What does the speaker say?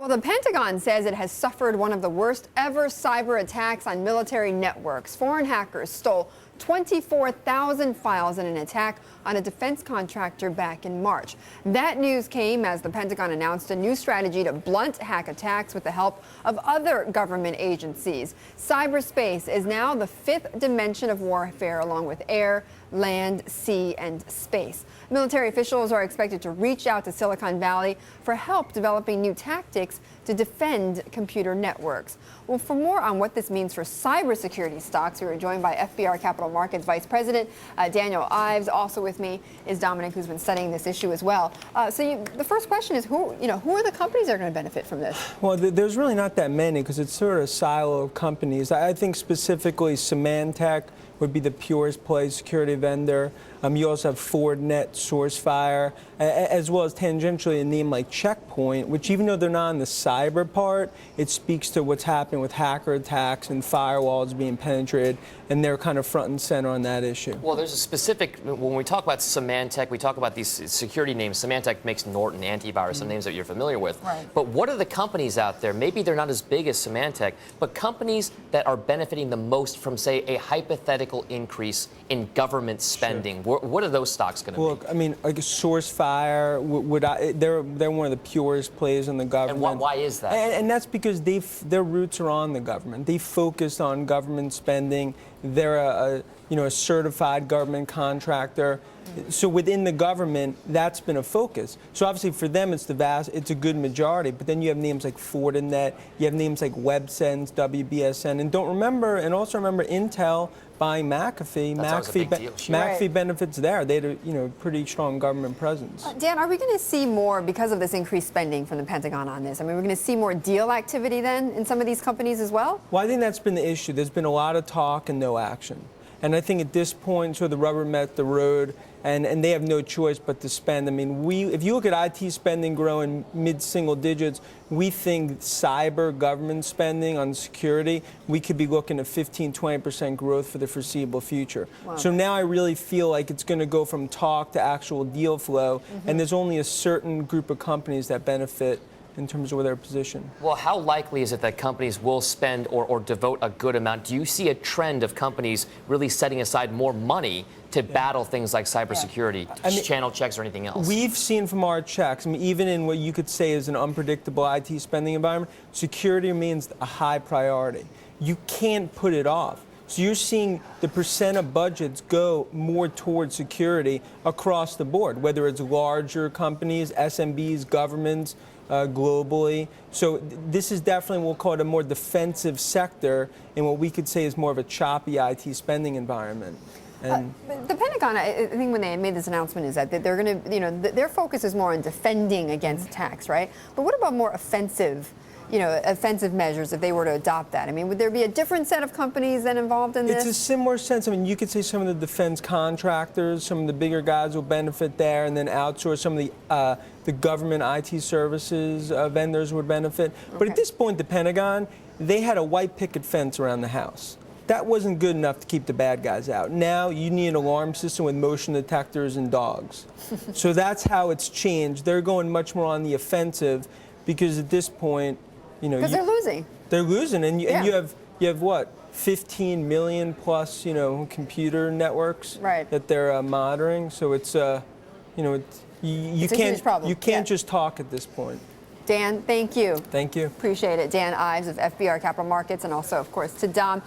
Well, the Pentagon says it has suffered one of the worst ever cyber attacks on military networks. Foreign hackers stole 24,000 files in an attack on a defense contractor back in March. That news came as the Pentagon announced a new strategy to blunt hack attacks with the help of other government agencies. Cyberspace is now the fifth dimension of warfare, along with air, land, sea, and space. Military officials are expected to reach out to Silicon Valley for help developing new tactics to defend computer networks. Well, for more on what this means for cybersecurity stocks, we are joined by FBR Capital Markets Vice President Daniel Ives. Also with me is Dominic, who's been studying this issue as well. The first question is, who are the companies that are going to benefit from this? Well, there's really not that many because it's sort of a silo of companies. I think specifically Symantec would be the purest play security vendor. You also have Fortinet, SourceFire, as well as tangentially a name like Checkpoint, which even though they're not on the cyber part, it speaks to what's happening with hacker attacks and firewalls being penetrated, and they're kind of front and center on that issue. Well, there's a specific, when we talk about Symantec, we talk about these security names. Symantec makes Norton antivirus, some names that you're familiar with. Right. But what are the companies out there, maybe they're not as big as Symantec, but companies that are benefiting the most from, say, a hypothetical increase in government spending? Sure. What are those stocks going to be? Look, I mean, like SourceFire, they're one of the purest plays in the government. And why is that? And that's because their roots are on the government. They focused on government spending. They're a certified government contractor. So within the government, that's been a focus. So obviously for them, it's a good majority. But then you have names like Fortinet, you have names like WebSense, WBSN, and also remember Intel buying McAfee. McAfee benefits there. They had a pretty strong government presence. Dan, are we going to see more because of this increased spending from the Pentagon on this? I mean, we're going to see more deal activity then in some of these companies as well? Well, I think that's been the issue. There's been a lot of talk and no action. And I think at this point, sort of the rubber met the road, and they have no choice but to spend. I mean, if you look at IT spending growing mid-single digits, we think cyber government spending on security, we could be looking at 15-20% growth for the foreseeable future. Wow. So now I really feel like it's going to go from talk to actual deal flow, and there's only a certain group of companies that benefit in terms of their position. Well, how likely is it that companies will spend or devote a good amount? Do you see a trend of companies really setting aside more money to battle things like cybersecurity, channel checks, or anything else? We've seen from our checks, I mean, even in what you could say is an unpredictable IT spending environment, security remains a high priority. You can't put it off. So you're seeing the percent of budgets go more towards security across the board, whether it's larger companies, SMBs, governments, globally. So this is definitely, we'll call it a more defensive sector in what we could say is more of a choppy IT spending environment. And the Pentagon, I think when they made this announcement, is that they're going to, their focus is more on defending against attacks, right? But what about more offensive measures if they were to adopt that? I mean, would there be a different set of companies then involved in this? It's a similar sense. I mean, you could say some of the defense contractors, some of the bigger guys will benefit there, and then outsource some of the government IT services vendors would benefit. Okay. But at this point, the Pentagon, they had a white picket fence around the house. That wasn't good enough to keep the bad guys out. Now you need an alarm system with motion detectors and dogs. So that's how it's changed. They're going much more on the offensive because at this point, because they're losing. They're losing, and you have what, 15 million plus computer networks that they're monitoring. So it's you can't just talk at this point. Dan, thank you. Thank you. Appreciate it. Dan Ives of FBR Capital Markets, and also, of course, to Dom.